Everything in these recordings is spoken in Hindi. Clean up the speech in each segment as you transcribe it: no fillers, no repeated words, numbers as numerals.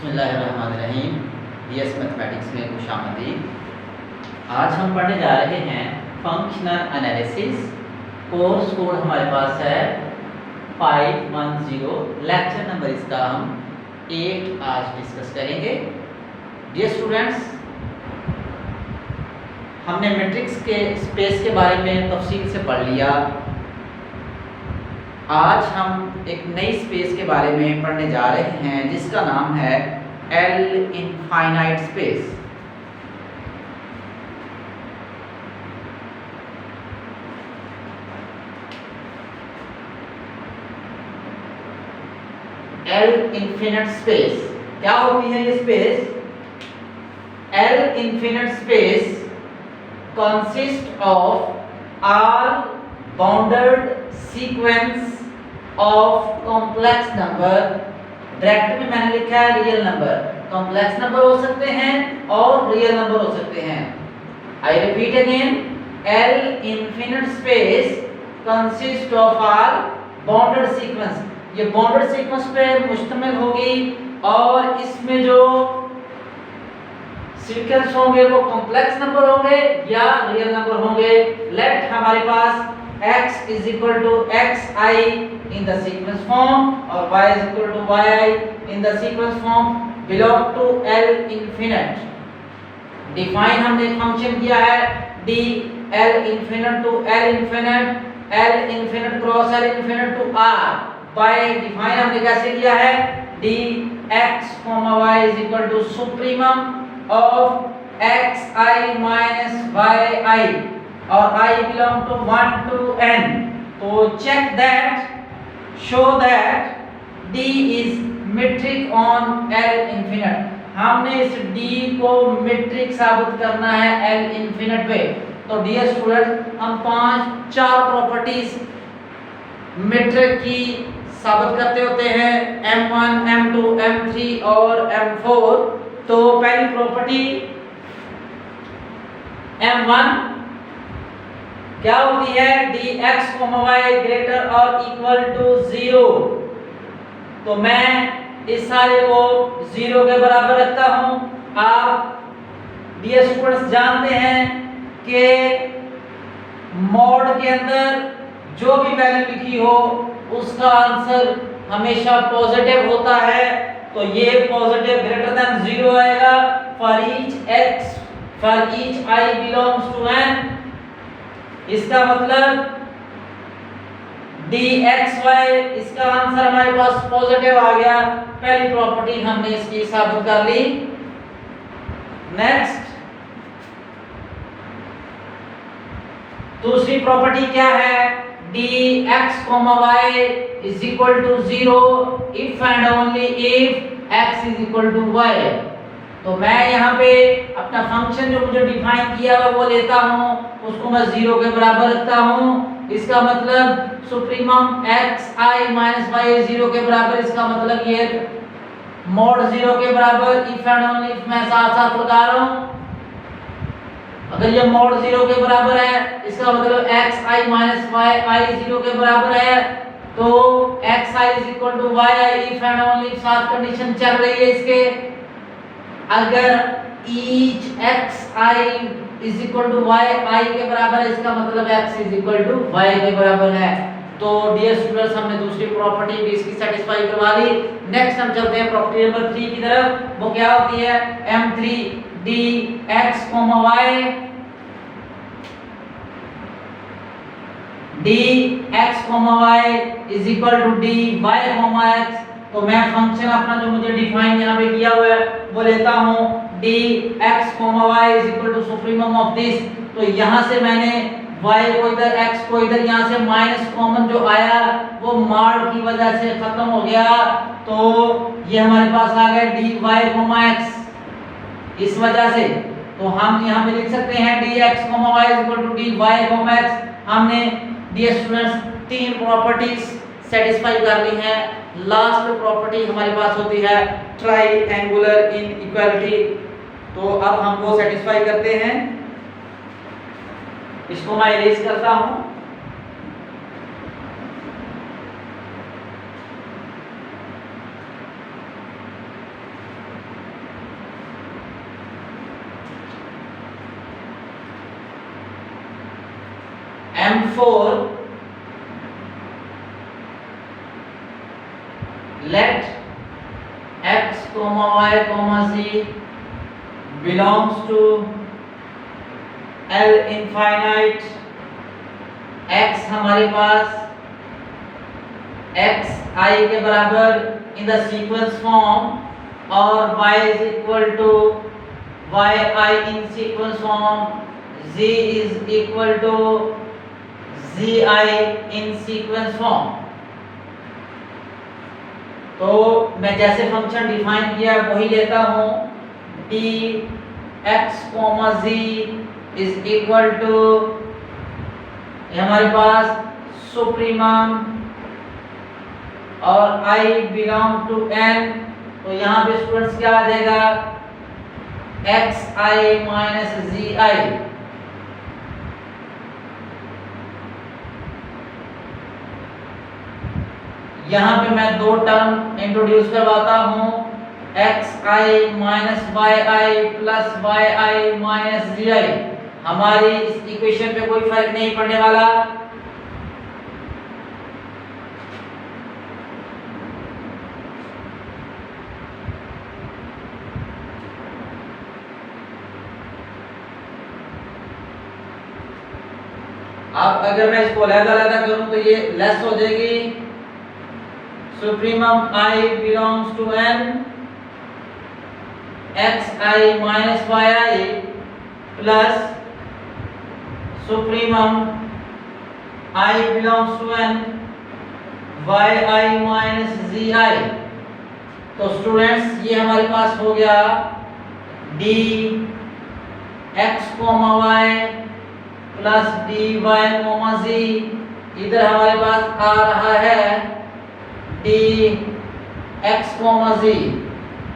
बिस्मिल्लाहिर्रहमानिर्रहीम। बीएस मैथमेटिक्स में खुशामदीद। आज हम पढ़ने जा रहे हैं फंक्शनल एनालिसिस। कोर्स कोड हमारे पास है 510। लेक्चर नंबर इसका हम 8 आज डिस्कस करेंगे। डियर स्टूडेंट्स, हमने मैट्रिक्स के स्पेस के बारे में तफसील से पढ़ लिया। आज हम एक नई स्पेस के बारे में पढ़ने जा रहे हैं जिसका नाम है L infinite space. L infinite space क्या होती है ये स्पेस? L infinite space consist of all bounded sequence of complex number. Bracket में मैंने लिखा है रियल नंबर। कॉम्प्लेक्स नंबर हो सकते हैं और रियल नंबर हो सकते हैं। I repeat again, L infinite space consist of all bounded sequence. ये बाउंडेड सीक्वेंस पे मुश्तमिल होगी और इसमें जो सीक्वेंस होंगे वो कॉम्प्लेक्स नंबर होंगे या रियल नंबर होंगे। लेट हमारे पास x is equal to xi in the sequence form और y is equal to yi in the sequence form belong to L infinite। Define हमने एक फंक्शन किया है d L infinite to L infinite L infinite cross L infinite to r। by define हमने कैसे किया है? d x y is equal to supremum of xi minus yi और I belong to 1 to n। तो check that, show that D is metric on L infinite। हमने इस D को metric साबित करना है L infinite पे। तो डियर स्टूडेंट, हम चार प्रॉपर्टीज metric की साबित करते होते हैं, M1, M2, M3 और M4। तो पहली प्रॉपर्टी M1 क्या होती है? dx, y ग्रेटर और इक्वल टू 0। तो मैं इस सारे को 0 के बराबर रखता हूं। आप डियर स्टूडेंट्स जानते हैं कि मॉड के अंदर जो भी वैल्यू लिखी हो उसका आंसर हमेशा पॉजिटिव होता है। तो ये पॉजिटिव ग्रेटर देन 0 आएगा for each i belongs to n। इसका मतलब dxy इसका आंसर हमारे पास पॉजिटिव आ गया। पहली प्रॉपर्टी हमने इसकी साबित कर ली। नेक्स्ट, दूसरी प्रॉपर्टी क्या है? dx, y is equal to 0 if and only if x is equal to y। तो मैं यहाँ पे अपना फंक्शन जो मुझे डिफाइन किया हुआ वो लेता हूँ, उसको मैं 0 के बराबर रखता हूँ। इसका मतलब सुप्रीमम xi माइनस y 0 के बराबर। इसका मतलब ये मॉड 0 के बराबर, इफ एंड ओनली इफ मैं साथ साथ लगा रहा हूँ। अगर ये मॉड 0 के बराबर है इसका मतलब xi माइनस yi 0 के बराबर है। तो xi is equal to yi if and only if साथ कंडीशन चल रही है इसके। अगर each xi is equal to y i के बराबर है इसका मतलब x is equal to y के बराबर है। तो डियर स्टूडेंट्स, हमने दूसरी प्रॉपर्टी भी इसकी सेटिस्फाई करवा ली। नेक्स्ट हम चलते हैं प्रॉपर्टी नंबर 3 की तरफ। वो क्या होती है? m3 dx, y dx, y is equal to dy, x। तो मैं फंक्शन अपना जो मुझे डिफाइन यहाँ पे किया हुआ है वो लेता हूँ dx, y is equal to supremum of this। तो यहाँ से मैंने y को इधर, x को इधर, यहाँ से माइनस कॉमन जो आया वो माड की वजह से खत्म हो गया। तो ये हमारे पास आ गया dy, x इस वजह से। तो हम यहाँ पे लिख सकते हैं dx, y is equal to dy, x। हमने डियर स्टूडेंट्स 3 प्रॉपर्टीज सेटिस्फाई कर ली हैं। लास्ट प्रॉपर्टी हमारे पास होती है ट्राइएंगुलर इनइक्वालिटी। तो अब हम वो सेटिस्फाई करते हैं। इसको मैं इरेज करता हूं। M4 let x, y, z belongs to L infinite, x हमारे पास x I के बराबर इन द सीक्वेंस फॉर्म और y is equal to y I in sequence form, z is equal to z I in sequence form। तो मैं जैसे फंक्शन डिफाइन किया वही लेता हूँ, d x, z is equal to हमारे पास सुप्रीमम और I बिलोंग टू n, तो यहाँ पे स्टूडेंट्स क्या आ जाएगा xi माइनस zi। यहाँ पे मैं दो टर्म इंट्रोड्यूस करवाता हूँ, xi minus yi plus yi minus zi। हमारी इस इक्वेशन पे कोई फर्क नहीं पड़ने वाला। अब अगर मैं इसको अलग-अलग करूं तो ये लेस हो जाएगी, supremum I belongs to n xi minus yi plus supremum I belongs to n yi minus zi। तो स्टूडेंट्स ये हमारे पास हो गया d x, y plus dy, z। इधर हमारे पास आ रहा है d x, z।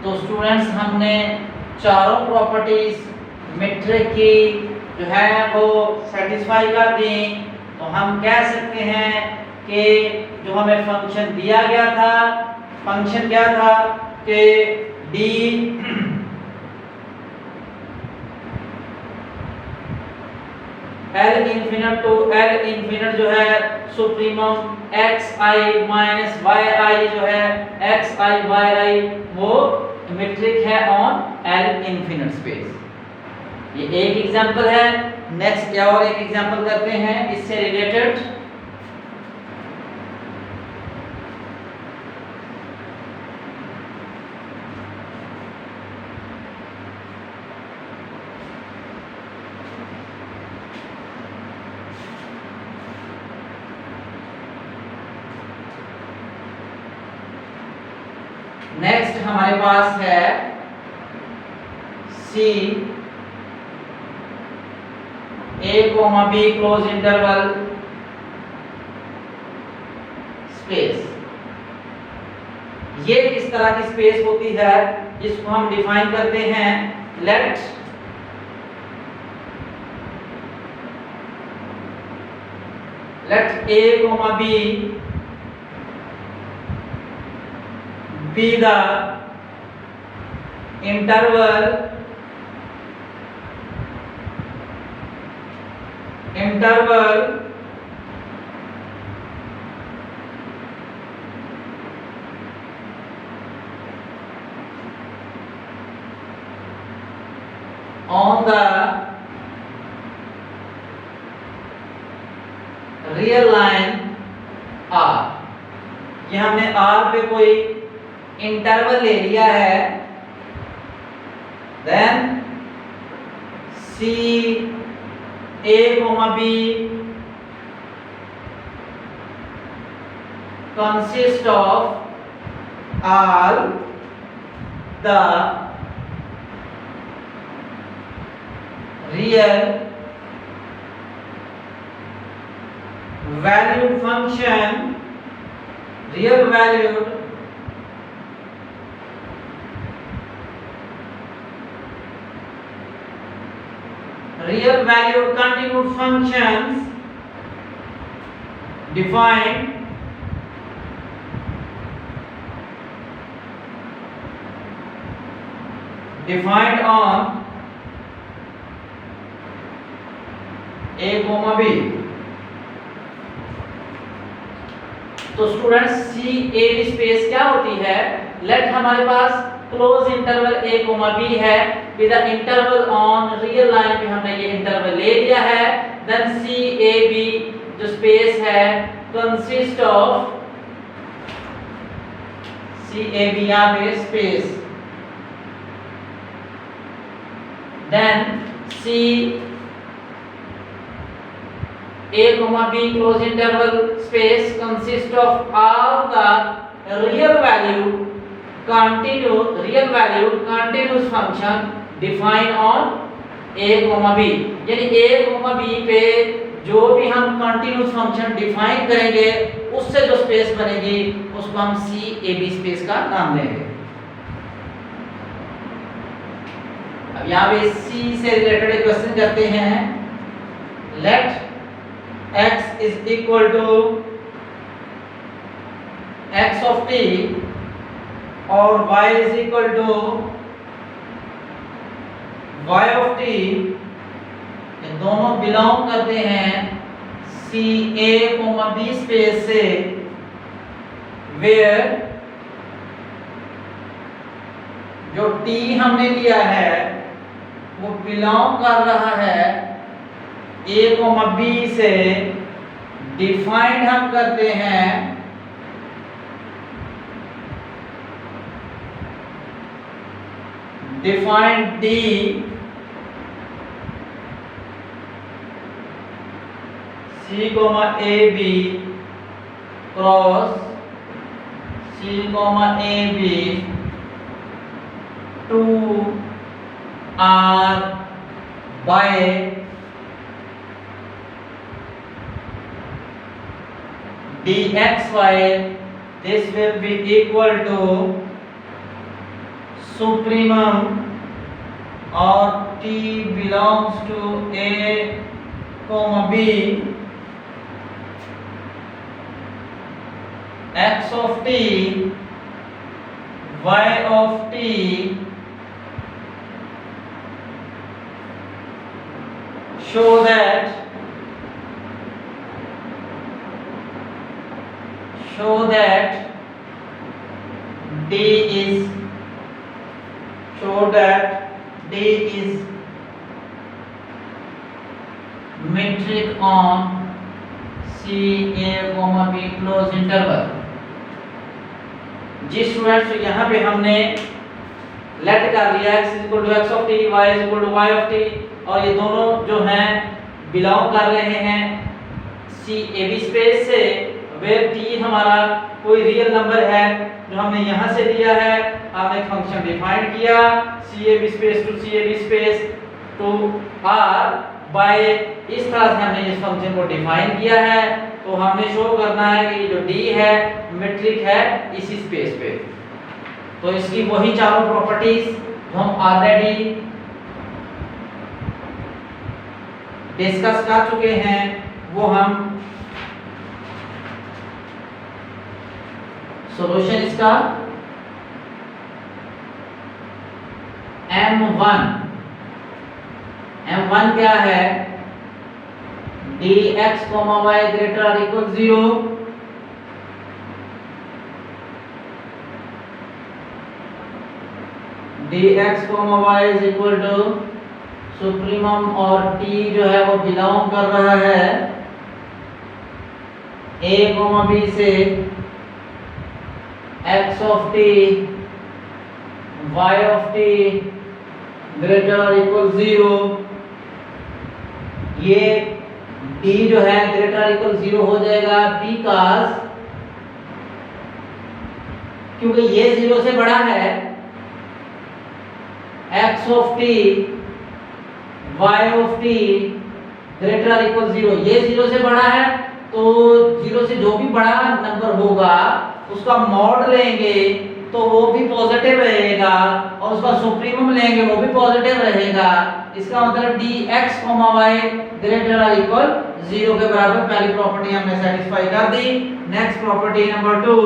तो स्टूडेंट्स हमने चारों प्रॉपर्टीज मेट्रिक की जो है वो सेटिस्फाई कर दी। तो हम कह सकते हैं कि जो हमें फंक्शन दिया गया था, फंक्शन क्या था कि d L infinite to L infinite जो है सुप्रीमम xi माइनस yi जो है xi yi वो मेट्रिक है ऑन L इन्फिनिट स्पेस। ये एक एग्जांपल है। नेक्स्ट और एक एग्जांपल करते हैं इससे रिलेटेड। नेक्स्ट हमारे पास है C A, B close interval space. ये किस तरह की स्पेस होती है इसको हम डिफाइन करते हैं, late A, B be the interval on the real line R। ये हमने R पे कोई इंटरवल ले लिया है, then C A, B consist of all the real valued function, real valued continued functions defined on A, B। तो students C A B space क्या होती है? लेट हमारे पास क्लोज इंटरवल a b है, with the interval on real line पे हमने ये इंटरवल ले लिया है। देन सी ए बी जो स्पेस है consist of C A B यहाँ पे space, then C a b close interval space consists of all the real valued continuous function defined on a b, यानी a b पे जो भी हम कंटिन्यूस फंक्शन डिफाइन करेंगे उससे जो स्पेस बनेगी उसको हम सी ए बी स्पेस का नाम देंगे। अब यहाँ पे सी से रिलेटेड एक क्वेश्चन करते हैं। Let x is equal to x of t और y is equal to y of t, ये दोनों बिलोंग करते हैं सी ए बी स्पेस से, वेयर जो t हमने लिया है वो बिलोंग कर रहा है a b से, डिफाइंड हम करते हैं defined d c a b cross c a b to r by dxy, this will be equal to supremum or t belongs to a b, x of t y of t show that d is metric on C A B close interval। जी स्टूडेंट्स, तो यहाँ पे हमने लेट कर लिया x x of t, y y of t, और ये दोनों जो हैं बिलोंग कर रहे हैं C A B स्पेस से, वेयर t हमारा कोई रियल नंबर है जो हमने यहाँ से दिया है। हमने फंक्शन डिफाइन किया c A B space to r by, इस तरह से हमने इस फंक्शन को डिफाइन किया है। तो हमने शो करना है कि जो d है मेट्रिक है इसी स्पेस पे। तो इसकी वही चारों प्रॉपर्टीज जो हम ऑलरेडी डिस्कस कर चुके हैं वो हम सॉल्यूशन इसका M1 क्या है? dx, y greater or equal 0, dx, y is equal to supremum और t जो है वो बिलोंग कर रहा है a, b से, x of t y of t greater or equal 0। ये d जो है greater or equal 0 हो जाएगा बिकॉज क्योंकि ये 0 से बड़ा है, x of t y of t greater or equal 0, ये 0 से बड़ा है। तो 0 से जो भी बड़ा नंबर होगा उसका मॉड लेंगे तो वो भी पॉजिटिव रहेगा, और उसका सुप्रीमम लेंगे वो भी पॉजिटिव रहेगा। इसका मतलब dx, y ग्रेटर और इक्वल 0 के बराबर पहली प्रॉपर्टी हमने सेटिस्फाई कर दी। Next property number 2,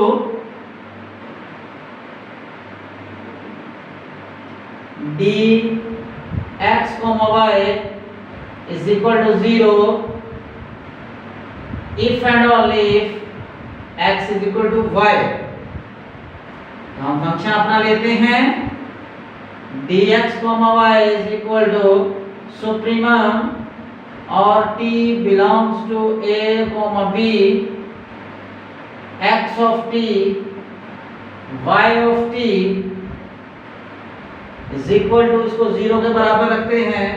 dx, y is equal to 0 if and only if x is equal to y। तो हम फंक्शन अपना लेते हैं dx y is equal to supremum और t belongs to a b x of t y of t is equal to, इसको 0 के बराबर रखते हैं,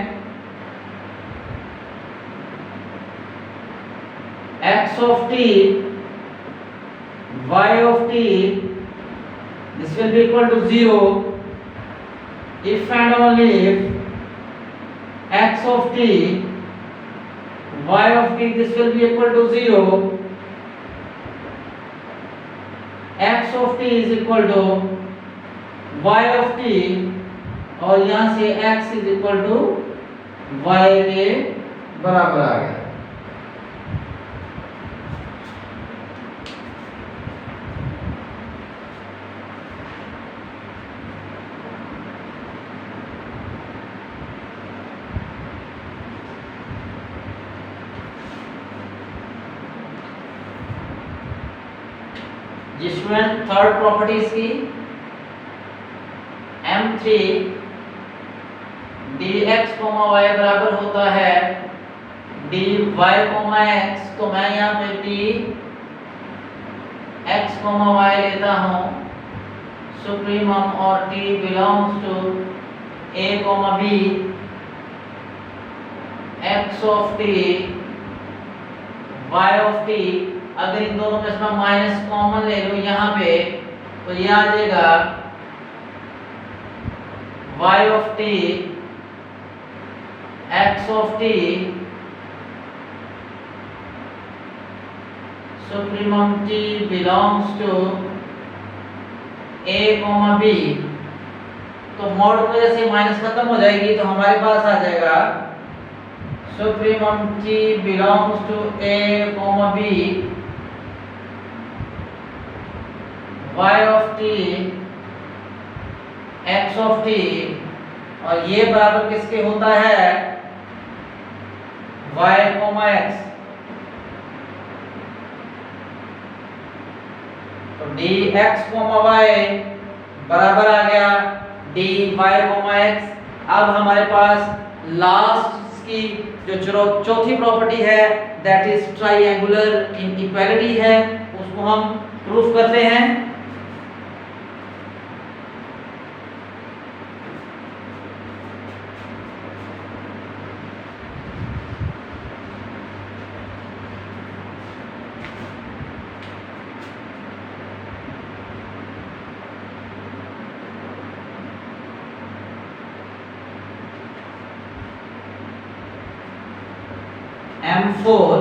x of t y of t, this will be equal to 0 if and only if x of t y of t, this will be equal to 0, x of t is equal to y of t, और यहाँ से x is equal to y के बराबर आ गया। जिसमें थर्ड प्रॉपर्टी इसकी m3 dx, y बराबर होता है dy, x। तो मैं यहाँ पे dx, y लेता हूँ सुप्रीमम और t belongs to a, b x of t y of t। अगर इन दोनों में से मैं माइनस कॉमन ले लूं यहाँ पे, तो ये आ जाएगा y of t x of t supremum t belongs to a, b। तो मॉड की वजह से माइनस खत्म हो जाएगी, तो हमारे पास आ जाएगा supremum t belongs to a, b y of t x of t, और ये बराबर किसके होता है y, x। तो dx, y बराबर आ गया dy, x। अब हमारे पास लास्ट की जो चौथी प्रॉपर्टी है दैट इज ट्राइएंगुलर इनइक्वालिटी है, उसको हम प्रूफ करते हैं। M4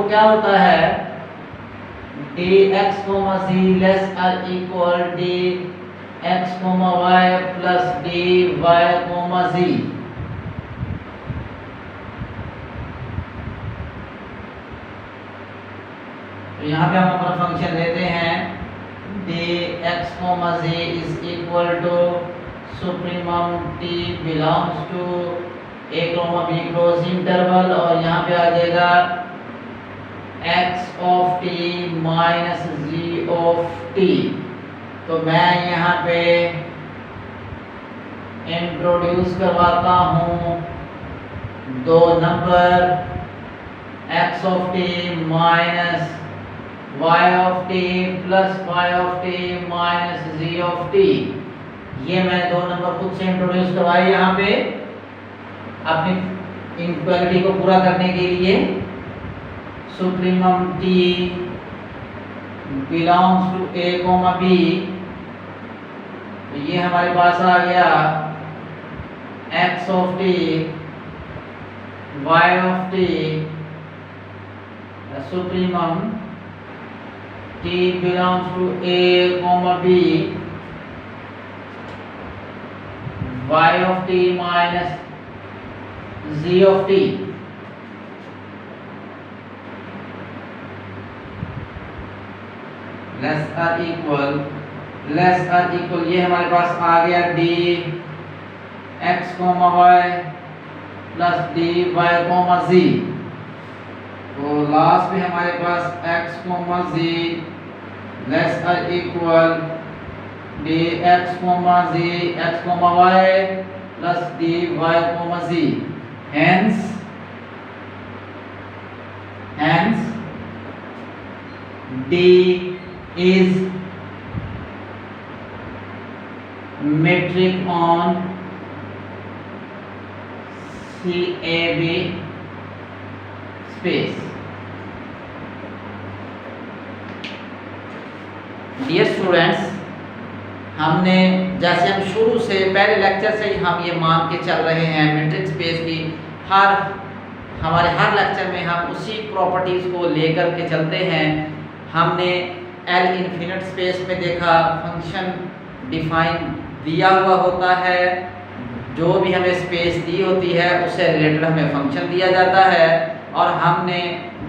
क्या होता है dx, z लेस और equal dx, y plus dy, z। तो यहाँ पे हम अपना फंक्शन लेते हैं dx, z is equal to supremum t belongs to a, b close interval, और यहाँ पे आ जाएगा x of t minus g of t। तो मैं यहाँ पे इंट्रोड्यूस करवाता हूँ दो number x of t minus y of t plus y of t minus g of t। ये मैं दो नंबर खुद से इंट्रोड्यूस करवाए यहाँ पे अपनी इनइक्वालिटी को पूरा करने के लिए। Supremum t belongs to a, b। तो ये हमारे पास आ गया x of t, y of t, supremum t belongs to a, b, y of t minus z of t। Less और इक्वल ये हमारे पास आ गया d x, y plus dy, z। तो लास्ट में हमारे पास x, z लेस और equal dx, z x, y plus dy, z. Hence D is metric on CAB space. Dear students, हमने जैसे हम शुरू से पहले लेक्चर से ही हम ये मान के चल रहे हैं मेट्रिक स्पेस की हमारे हर लेक्चर में हम उसी प्रॉपर्टीज़ को लेकर के चलते हैं। हमने एल इन्फिनिट स्पेस में देखा फंक्शन डिफाइन दिया हुआ होता है, जो भी हमें स्पेस दी होती है उससे रिलेटेड हमें फंक्शन दिया जाता है, और हमने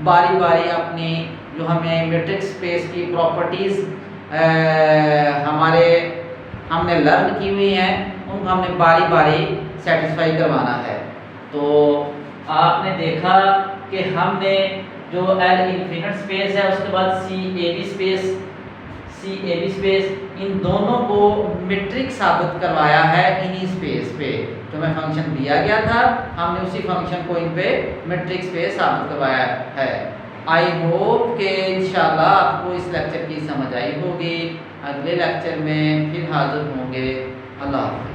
बारी बारी अपनी जो हमें मेट्रिक स्पेस की प्रॉपर्टीज़ हमने लर्न की हुई हैं उनको हमने बारी बारी सेटिस्फाई करवाना है। तो आपने देखा कि हमने जो एल इन्फिनिट स्पेस है उसके बाद सी ए बी स्पेस इन दोनों को मेट्रिक साबित करवाया है इन्हीं स्पेस पे जो हमें फंक्शन दिया गया था, हमने उसी फंक्शन को इन पे मेट्रिक स्पेस साबित करवाया है। आई होप कि इंशाल्लाह आपको इस लेक्चर की समझ आई होगी। अगले लेक्चर में फिर हाजिर होंगे। अल्लाह हाफ़िज़।